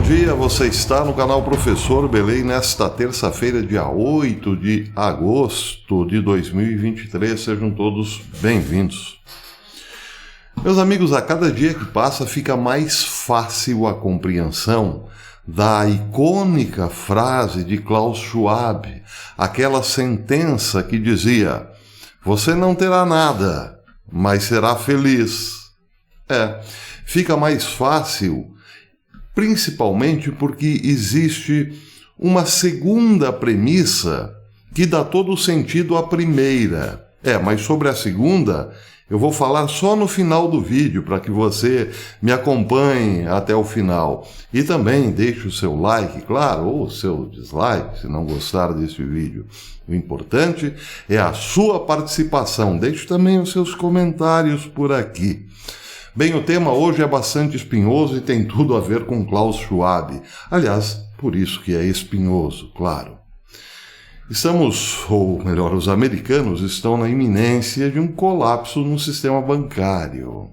dia, você está no canal Professor Belém nesta terça-feira, dia 8 de agosto de 2023. Sejam todos bem-vindos. Meus amigos, a cada dia que passa fica mais fácil a compreensão da icônica frase de Klaus Schwab, aquela sentença que dizia: você não terá nada, mas será feliz. Fica mais fácil, principalmente porque existe uma segunda premissa que dá todo o sentido à primeira. Mas sobre a segunda eu vou falar só no final do vídeo, para que você me acompanhe até o final. E também deixe o seu like, claro, ou o seu dislike, se não gostar desse vídeo. O importante é a sua participação. Deixe também os seus comentários por aqui. Bem, o tema hoje é bastante espinhoso e tem tudo a ver com Klaus Schwab. Aliás, por isso que é espinhoso, claro. Os americanos estão na iminência de um colapso no sistema bancário.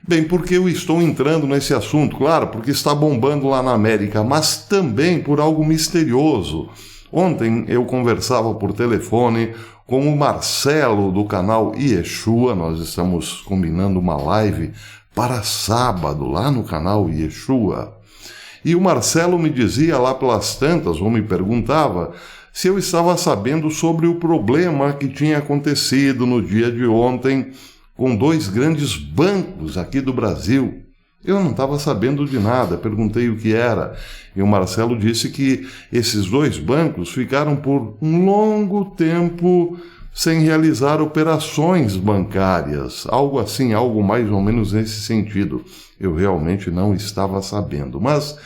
Bem, por que eu estou entrando nesse assunto? Claro, porque está bombando lá na América, mas também por algo misterioso. Ontem eu conversava por telefone com o Marcelo do canal Yeshua. Nós estamos combinando uma live para sábado lá no canal Yeshua. E o Marcelo me dizia lá pelas tantas, ou me perguntava, se eu estava sabendo sobre o problema que tinha acontecido no dia de ontem com dois grandes bancos aqui do Brasil. Eu não estava sabendo de nada, perguntei o que era. E o Marcelo disse que esses dois bancos ficaram por um longo tempo sem realizar operações bancárias. Algo assim, algo mais ou menos nesse sentido. Eu realmente não estava sabendo. Mas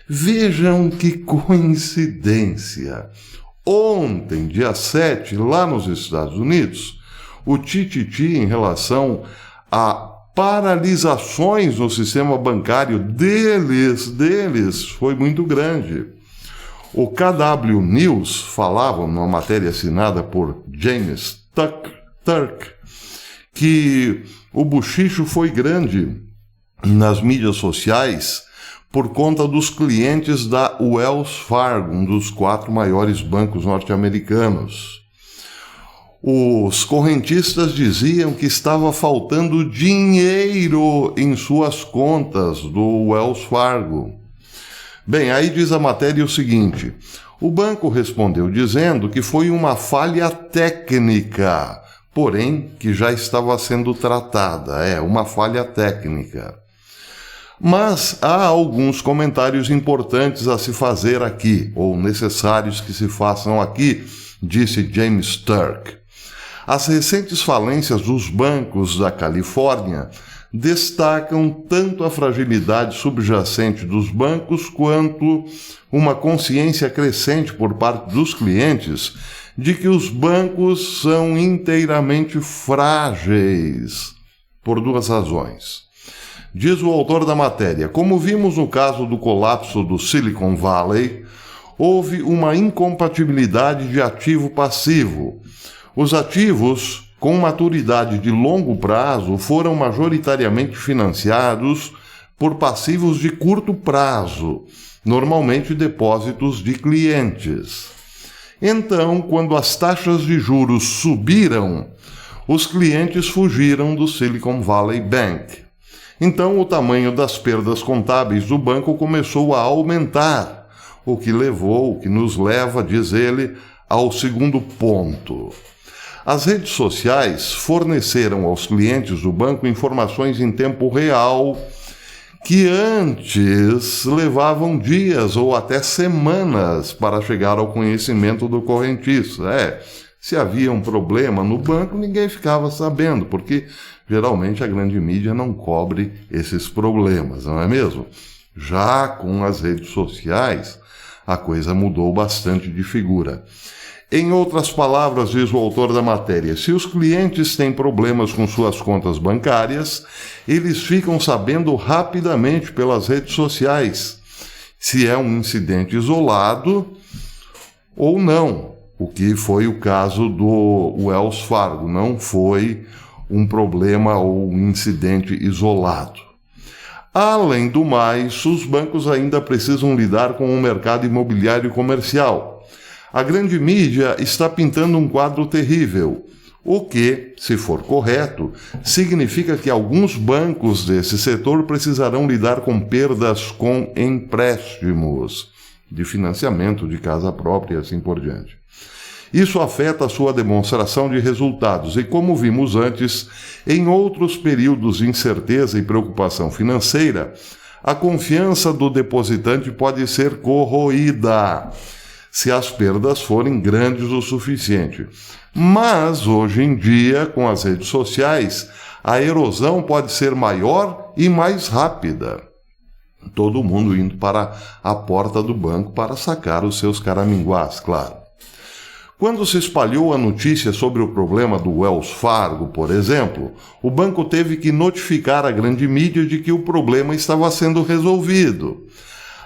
vejam que coincidência. Ontem, dia 7, lá nos Estados Unidos, o tititi em relação a paralisações no sistema bancário deles foi muito grande. O KW News falava, numa matéria assinada por James Turk, que o bochicho foi grande nas mídias sociais por conta dos clientes da Wells Fargo, um dos 4 maiores bancos norte-americanos. Os correntistas diziam que estava faltando dinheiro em suas contas do Wells Fargo. Bem, aí diz a matéria o seguinte: o banco respondeu dizendo que foi uma falha técnica, porém que já estava sendo tratada. Uma falha técnica. Mas há alguns comentários importantes a se fazer aqui, ou necessários que se façam aqui, disse James Turk. As recentes falências dos bancos da Califórnia destacam tanto a fragilidade subjacente dos bancos quanto uma consciência crescente por parte dos clientes de que os bancos são inteiramente frágeis, por 2 razões. Diz o autor da matéria: como vimos no caso do colapso do Silicon Valley, houve uma incompatibilidade de ativo-passivo. Os ativos com maturidade de longo prazo foram majoritariamente financiados por passivos de curto prazo, normalmente depósitos de clientes. Então, quando as taxas de juros subiram, os clientes fugiram do Silicon Valley Bank. Então, o tamanho das perdas contábeis do banco começou a aumentar, o que nos leva, diz ele, ao segundo ponto. As redes sociais forneceram aos clientes do banco informações em tempo real que antes levavam dias ou até semanas para chegar ao conhecimento do correntista. Se havia um problema no banco, ninguém ficava sabendo, porque geralmente a grande mídia não cobre esses problemas, não é mesmo? Já com as redes sociais, a coisa mudou bastante de figura. Em outras palavras, diz o autor da matéria, se os clientes têm problemas com suas contas bancárias, eles ficam sabendo rapidamente pelas redes sociais se é um incidente isolado ou não. O que foi o caso do Wells Fargo, não foi um problema ou um incidente isolado. Além do mais, os bancos ainda precisam lidar com o mercado imobiliário comercial. A grande mídia está pintando um quadro terrível, o que, se for correto, significa que alguns bancos desse setor precisarão lidar com perdas com empréstimos de financiamento de casa própria e assim por diante. Isso afeta a sua demonstração de resultados e, como vimos antes, em outros períodos de incerteza e preocupação financeira, a confiança do depositante pode ser corroída se as perdas forem grandes o suficiente. Mas, hoje em dia, com as redes sociais, a erosão pode ser maior e mais rápida. Todo mundo indo para a porta do banco para sacar os seus caraminguás, claro. Quando se espalhou a notícia sobre o problema do Wells Fargo, por exemplo, o banco teve que notificar a grande mídia de que o problema estava sendo resolvido.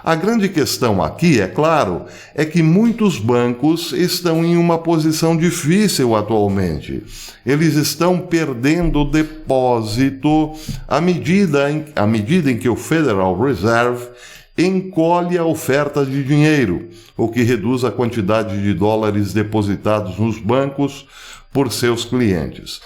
A grande questão aqui, é claro, é que muitos bancos estão em uma posição difícil atualmente. Eles estão perdendo depósito à medida em que o Federal Reserve encolhe a oferta de dinheiro, o que reduz a quantidade de dólares depositados nos bancos por seus clientes.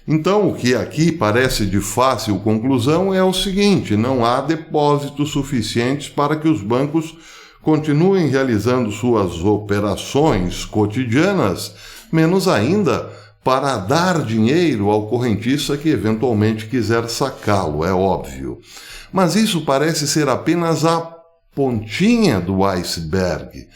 Então, o que aqui parece de fácil conclusão é o seguinte: não há depósitos suficientes para que os bancos continuem realizando suas operações cotidianas, menos ainda para dar dinheiro ao correntista que eventualmente quiser sacá-lo, é óbvio. Mas isso parece ser apenas a pontinha do iceberg,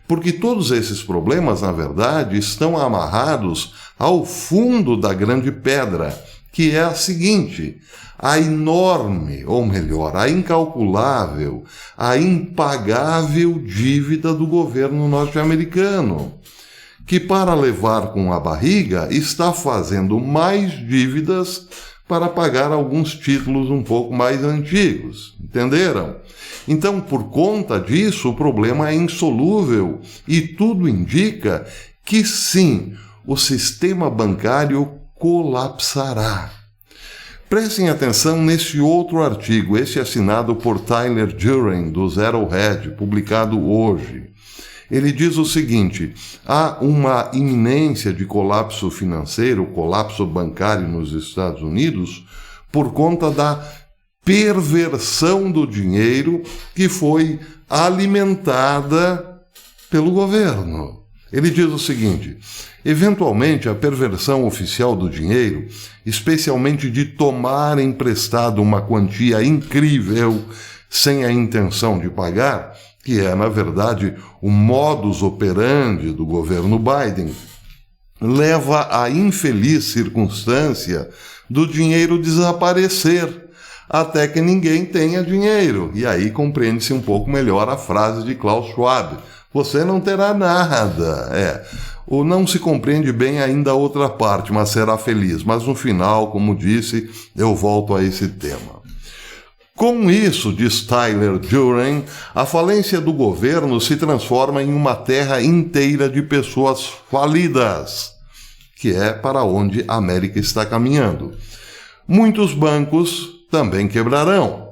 porque todos esses problemas, na verdade, estão amarrados ao fundo da grande pedra, que é a seguinte: a enorme, ou melhor, a incalculável, a impagável dívida do governo norte-americano, que, para levar com a barriga, está fazendo mais dívidas para pagar alguns títulos um pouco mais antigos. Entenderam? Então, por conta disso, o problema é insolúvel e tudo indica que sim, o sistema bancário colapsará. Prestem atenção nesse outro artigo, esse assinado por Tyler Duren, do Zero Hedge, publicado hoje. Ele diz o seguinte: há uma iminência de colapso financeiro, colapso bancário nos Estados Unidos, por conta da perversão do dinheiro que foi alimentada pelo governo. Ele diz o seguinte: eventualmente a perversão oficial do dinheiro, especialmente de tomar emprestado uma quantia incrível sem a intenção de pagar, que é, na verdade, o modus operandi do governo Biden, leva à infeliz circunstância do dinheiro desaparecer, até que ninguém tenha dinheiro. E aí compreende-se um pouco melhor a frase de Klaus Schwab: você não terá nada. Ou não se compreende bem ainda a outra parte, mas será feliz. Mas no final, como disse, eu volto a esse tema. Com isso, diz Tyler Duren, a falência do governo se transforma em uma terra inteira de pessoas falidas, que é para onde a América está caminhando. Muitos bancos também quebrarão.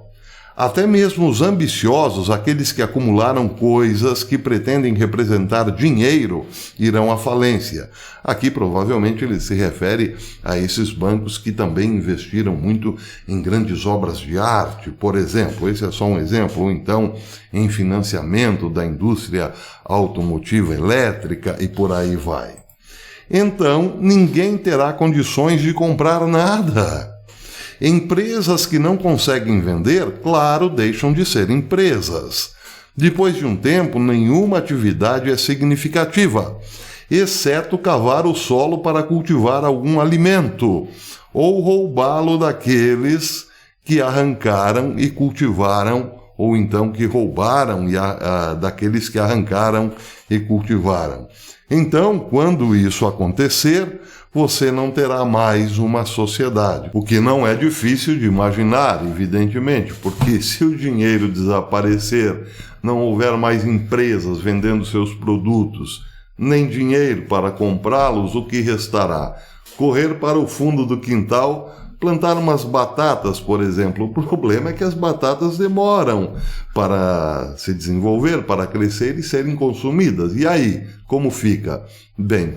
Até mesmo os ambiciosos, aqueles que acumularam coisas que pretendem representar dinheiro, irão à falência. Aqui provavelmente ele se refere a esses bancos que também investiram muito em grandes obras de arte, por exemplo. Esse é só um exemplo. Ou então em financiamento da indústria automotiva elétrica e por aí vai. Então ninguém terá condições de comprar nada. Empresas que não conseguem vender, claro, deixam de ser empresas. Depois de um tempo, nenhuma atividade é significativa, exceto cavar o solo para cultivar algum alimento, ou roubá-lo daqueles que arrancaram e cultivaram, ou então que roubaram daqueles que arrancaram e cultivaram. Então, quando isso acontecer, você não terá mais uma sociedade. O que não é difícil de imaginar, evidentemente, porque se o dinheiro desaparecer, não houver mais empresas vendendo seus produtos, nem dinheiro para comprá-los, o que restará? Correr para o fundo do quintal plantar umas batatas, por exemplo. O problema é que as batatas demoram para se desenvolver, para crescer e serem consumidas. E aí, como fica? Bem,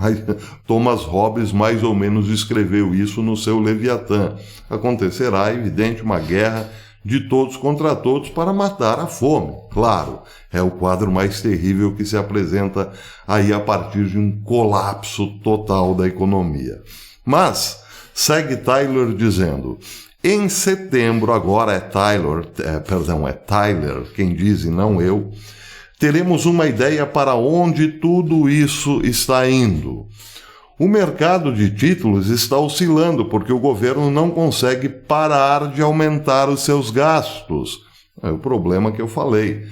Thomas Hobbes mais ou menos escreveu isso no seu Leviatã. Acontecerá, evidente, uma guerra de todos contra todos para matar a fome. Claro, é o quadro mais terrível que se apresenta aí a partir de um colapso total da economia. Mas, segue Tyler dizendo, em setembro, agora é Tyler quem diz e não eu, teremos uma ideia para onde tudo isso está indo. O mercado de títulos está oscilando porque o governo não consegue parar de aumentar os seus gastos. É o problema que eu falei.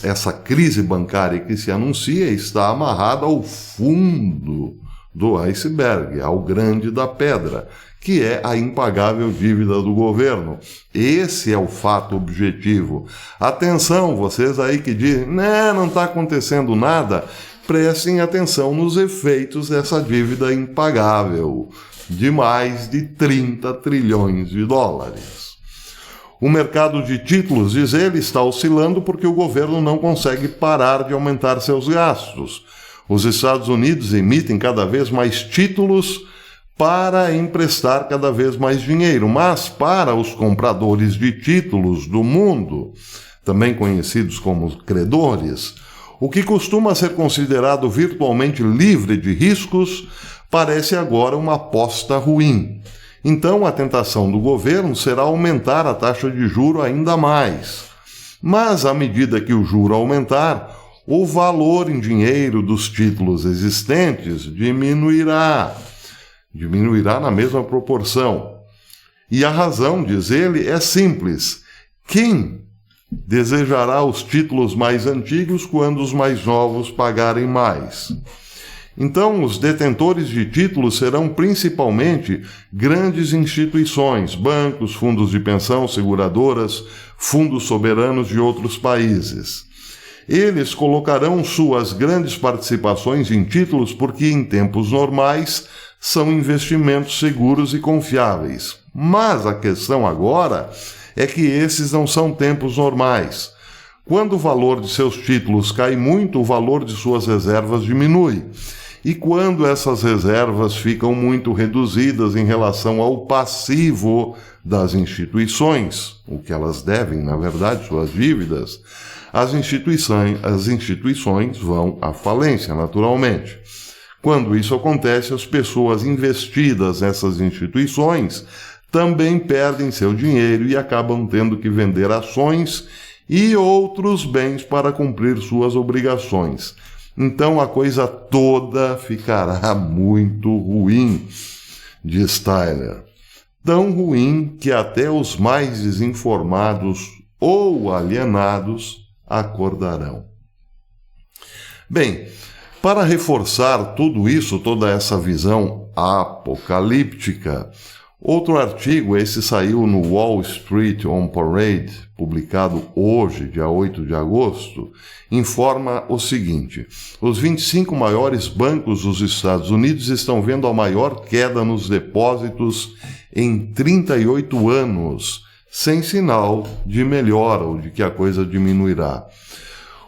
Essa crise bancária que se anuncia está amarrada ao fundo do iceberg, ao grande da pedra, que é a impagável dívida do governo. Esse é o fato objetivo. Atenção, vocês aí que dizem, não está acontecendo nada, prestem atenção nos efeitos dessa dívida impagável, de mais de 30 trilhões de dólares. O mercado de títulos, diz ele, está oscilando porque o governo não consegue parar de aumentar seus gastos. Os Estados Unidos emitem cada vez mais títulos para emprestar cada vez mais dinheiro, mas para os compradores de títulos do mundo, também conhecidos como credores, o que costuma ser considerado virtualmente livre de riscos parece agora uma aposta ruim. Então a tentação do governo será aumentar a taxa de juro ainda mais. Mas à medida que o juro aumentar, o valor em dinheiro dos títulos existentes diminuirá na mesma proporção. E a razão, diz ele, é simples. Quem desejará os títulos mais antigos quando os mais novos pagarem mais? Então, os detentores de títulos serão principalmente grandes instituições, bancos, fundos de pensão, seguradoras, fundos soberanos de outros países. Eles colocarão suas grandes participações em títulos porque, em tempos normais, são investimentos seguros e confiáveis. Mas a questão agora é que esses não são tempos normais. Quando o valor de seus títulos cai muito, o valor de suas reservas diminui. E quando essas reservas ficam muito reduzidas em relação ao passivo das instituições, o que elas devem, na verdade, suas dívidas, as instituições vão à falência, naturalmente. Quando isso acontece, as pessoas investidas nessas instituições também perdem seu dinheiro e acabam tendo que vender ações e outros bens para cumprir suas obrigações. Então a coisa toda ficará muito ruim, diz Tyler. Tão ruim que até os mais desinformados ou alienados acordarão. Bem, para reforçar tudo isso, toda essa visão apocalíptica, outro artigo, esse saiu no Wall Street on Parade, publicado hoje, dia 8 de agosto, informa o seguinte: os 25 maiores bancos dos Estados Unidos estão vendo a maior queda nos depósitos em 38 anos, sem sinal de melhora ou de que a coisa diminuirá.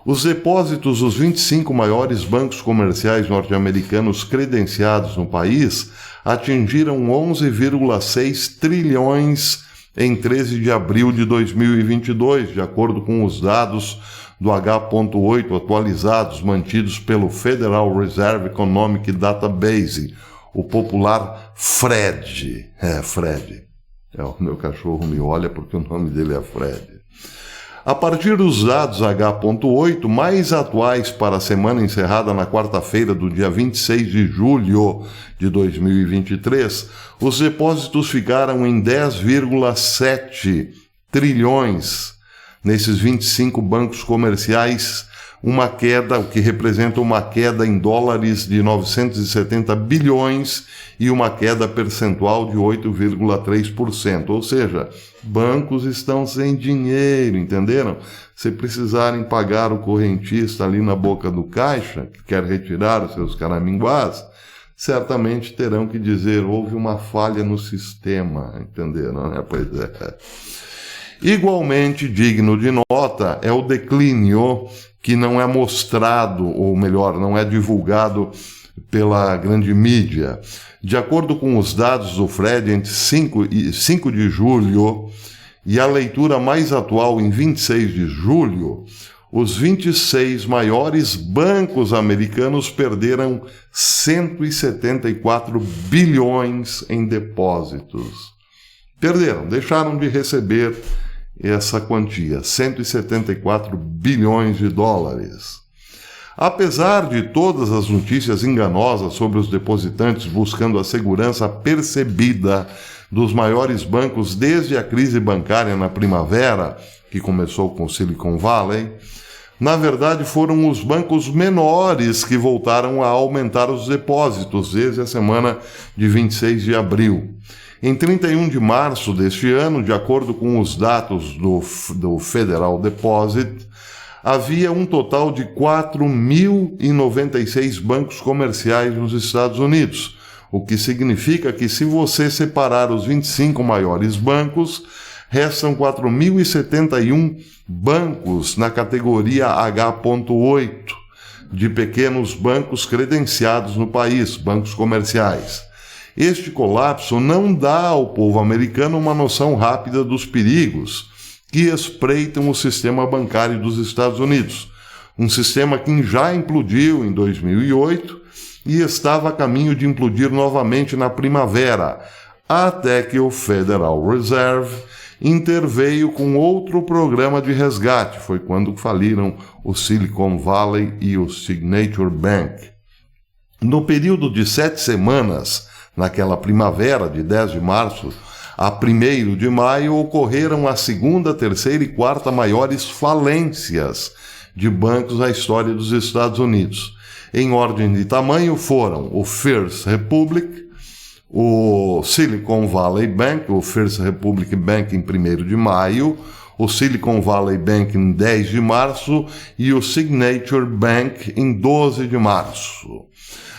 Os depósitos dos 25 maiores bancos comerciais norte-americanos credenciados no país atingiram 11,6 trilhões em 13 de abril de 2022, de acordo com os dados do H.8 atualizados mantidos pelo Federal Reserve Economic Database, o popular Fred. Fred. O meu cachorro me olha porque o nome dele é Fred. A partir dos dados H.8 mais atuais para a semana encerrada na quarta-feira do dia 26 de julho de 2023, os depósitos ficaram em 10,7 trilhões nesses 25 bancos comerciais, uma queda, o que representa uma queda em dólares de 970 bilhões e uma queda percentual de 8,3%. Ou seja, bancos estão sem dinheiro, entenderam? Se precisarem pagar o correntista ali na boca do caixa, que quer retirar os seus caraminguás, certamente terão que dizer: houve uma falha no sistema, entenderam, né? Pois é. Igualmente digno de nota é o declínio que não é mostrado, ou melhor, não é divulgado pela grande mídia. De acordo com os dados do Fed, entre 5 de julho e a leitura mais atual em 26 de julho, os 26 maiores bancos americanos perderam 174 bilhões em depósitos. Deixaram de receber essa quantia, 174 bilhões de dólares. Apesar de todas as notícias enganosas sobre os depositantes buscando a segurança percebida dos maiores bancos desde a crise bancária na primavera, que começou com Silicon Valley, na verdade foram os bancos menores que voltaram a aumentar os depósitos desde a semana de 26 de abril. Em 31 de março deste ano, de acordo com os dados do Federal Deposit, havia um total de 4.096 bancos comerciais nos Estados Unidos, o que significa que, se você separar os 25 maiores bancos, restam 4.071 bancos na categoria H.8 de pequenos bancos credenciados no país, bancos comerciais. Este colapso não dá ao povo americano uma noção rápida dos perigos que espreitam o sistema bancário dos Estados Unidos, um sistema que já implodiu em 2008 e estava a caminho de implodir novamente na primavera, até que o Federal Reserve interveio com outro programa de resgate. Foi quando faliram o Silicon Valley e o Signature Bank. No período de 7 semanas, naquela primavera de 10 de março a 1º de maio, ocorreram a segunda, terceira e quarta maiores falências de bancos na história dos Estados Unidos. Em ordem de tamanho foram o First Republic, o Silicon Valley Bank, o First Republic Bank em 1º de maio, o Silicon Valley Bank em 10 de março e o Signature Bank em 12 de março.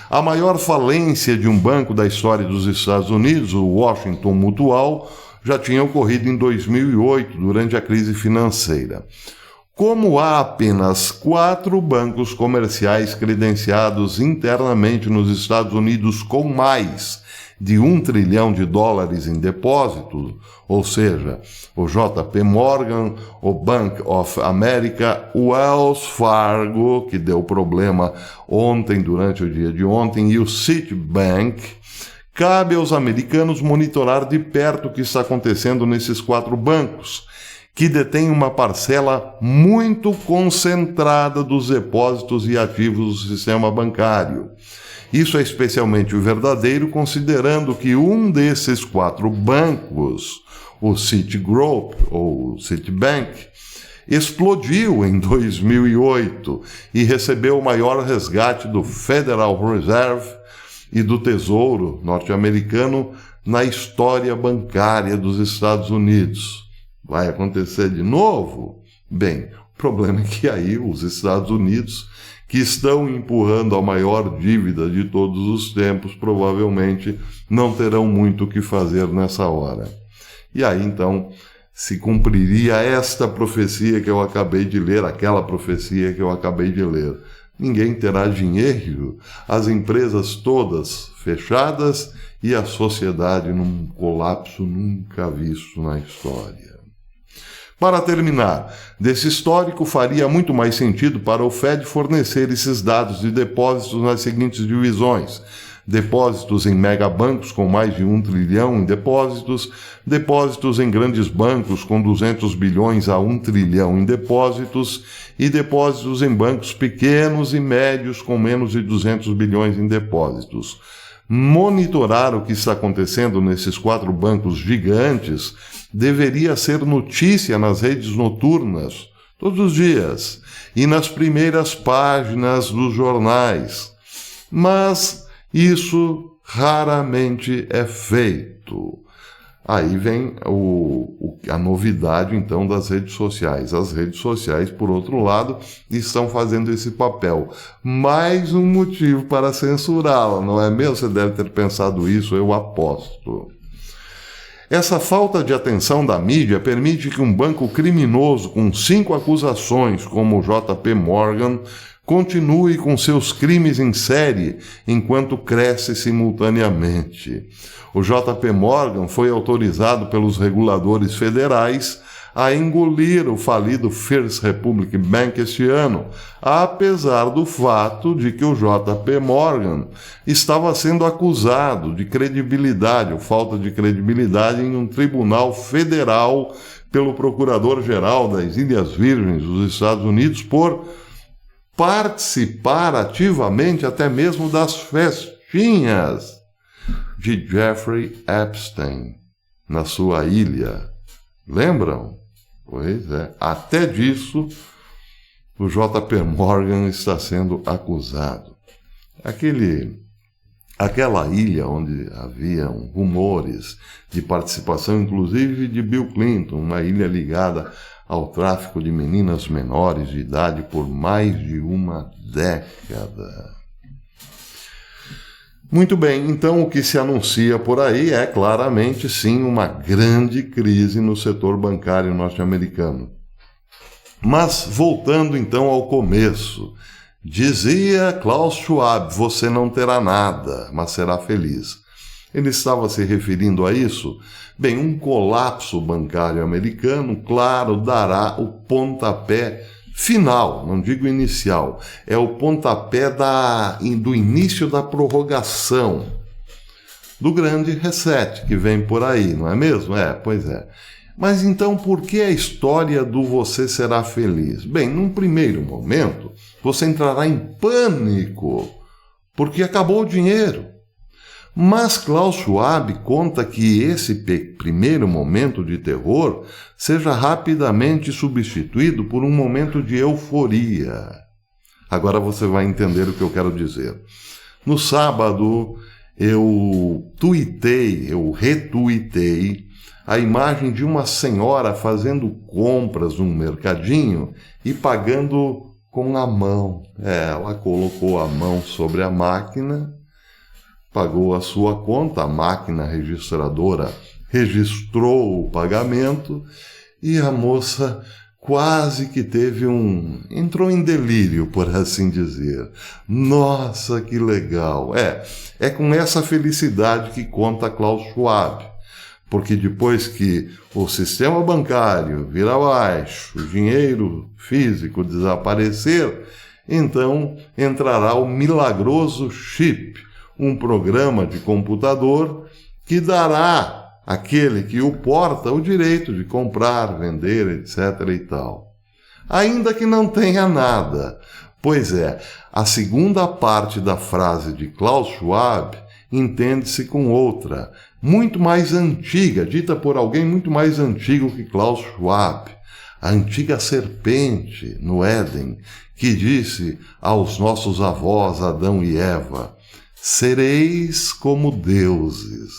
A maior falência de um banco da história dos Estados Unidos, o Washington Mutual, já tinha ocorrido em 2008, durante a crise financeira. Como há apenas 4 bancos comerciais credenciados internamente nos Estados Unidos com mais de $1 trilhão em depósitos, ou seja, o JP Morgan, o Bank of America, o Wells Fargo, que deu problema ontem, durante o dia de ontem, e o Citibank, cabe aos americanos monitorar de perto o que está acontecendo nesses 4 bancos, que detêm uma parcela muito concentrada dos depósitos e ativos do sistema bancário. Isso é especialmente verdadeiro considerando que um desses 4 bancos, o Citigroup ou Citibank, explodiu em 2008 e recebeu o maior resgate do Federal Reserve e do Tesouro norte-americano na história bancária dos Estados Unidos. Vai acontecer de novo? Bem, o problema é que aí os Estados Unidos, que estão empurrando a maior dívida de todos os tempos, provavelmente não terão muito o que fazer nessa hora. E aí, então, se cumpriria esta profecia que eu acabei de ler, aquela profecia que eu acabei de ler. Ninguém terá dinheiro, as empresas todas fechadas e a sociedade num colapso nunca visto na história. Para terminar, desse histórico faria muito mais sentido para o Fed fornecer esses dados de depósitos nas seguintes divisões: depósitos em megabancos com mais de $1 trilhão em depósitos, depósitos em grandes bancos com 200 bilhões a $1 trilhão em depósitos e depósitos em bancos pequenos e médios com menos de 200 bilhões em depósitos. Monitorar o que está acontecendo nesses 4 bancos gigantes deveria ser notícia nas redes noturnas, todos os dias, e nas primeiras páginas dos jornais. Mas isso raramente é feito. Aí vem a novidade, então, das redes sociais. As redes sociais, por outro lado, estão fazendo esse papel. Mais um motivo para censurá-la, não é mesmo? Você deve ter pensado isso, eu aposto. Essa falta de atenção da mídia permite que um banco criminoso com 5 acusações, como o JP Morgan, continue com seus crimes em série enquanto cresce simultaneamente. O JP Morgan foi autorizado pelos reguladores federais a engolir o falido First Republic Bank este ano, apesar do fato de que o JP Morgan estava sendo acusado de credibilidade, ou falta de credibilidade, em um tribunal federal pelo Procurador-Geral das Ilhas Virgens dos Estados Unidos por participar ativamente até mesmo das festinhas de Jeffrey Epstein na sua ilha. Lembram? Pois é. Até disso, o JP Morgan está sendo acusado. Aquela ilha onde haviam rumores de participação, inclusive de Bill Clinton, uma ilha ligada ao tráfico de meninas menores de idade por mais de uma década. Muito bem, então o que se anuncia por aí é claramente, sim, uma grande crise no setor bancário norte-americano. Mas, voltando então ao começo, dizia Klaus Schwab, você não terá nada, mas será feliz. Ele estava se referindo a isso? Bem, um colapso bancário americano, claro, dará o pontapé final, não digo inicial, é o pontapé do início da prorrogação do grande reset que vem por aí, não é mesmo? Pois é. Mas então por que a história do você será feliz? Bem, num primeiro momento, você entrará em pânico, porque acabou o dinheiro. Mas Klaus Schwab conta que esse primeiro momento de terror seja rapidamente substituído por um momento de euforia. Agora você vai entender o que eu quero dizer. No sábado, eu retuitei a imagem de uma senhora fazendo compras num mercadinho e pagando com a mão. Ela colocou a mão sobre a máquina, pagou a sua conta, a máquina registradora registrou o pagamento e a moça quase que entrou em delírio, por assim dizer. Nossa, que legal! É com essa felicidade que conta Klaus Schwab, porque depois que o sistema bancário vir abaixo, o dinheiro físico desaparecer, então entrará o milagroso chip, um programa de computador que dará àquele que o porta o direito de comprar, vender, etc. e tal. Ainda que não tenha nada. Pois é, a segunda parte da frase de Klaus Schwab entende-se com outra, muito mais antiga, dita por alguém muito mais antigo que Klaus Schwab, a antiga serpente no Éden, que disse aos nossos avós Adão e Eva: sereis como deuses.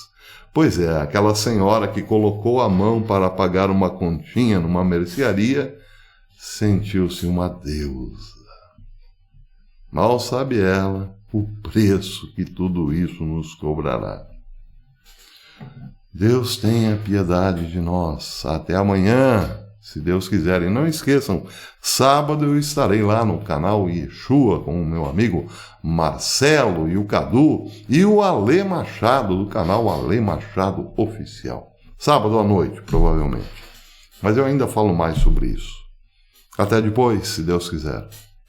Pois é, aquela senhora que colocou a mão para pagar uma continha numa mercearia sentiu-se uma deusa. Mal sabe ela o preço que tudo isso nos cobrará. Deus tenha piedade de nós. Até amanhã, se Deus quiser. E não esqueçam, sábado eu estarei lá no canal Yeshua com o meu amigo Marcelo e o Cadu e o Ale Machado, do canal Ale Machado Oficial. Sábado à noite, provavelmente. Mas eu ainda falo mais sobre isso. Até depois, se Deus quiser.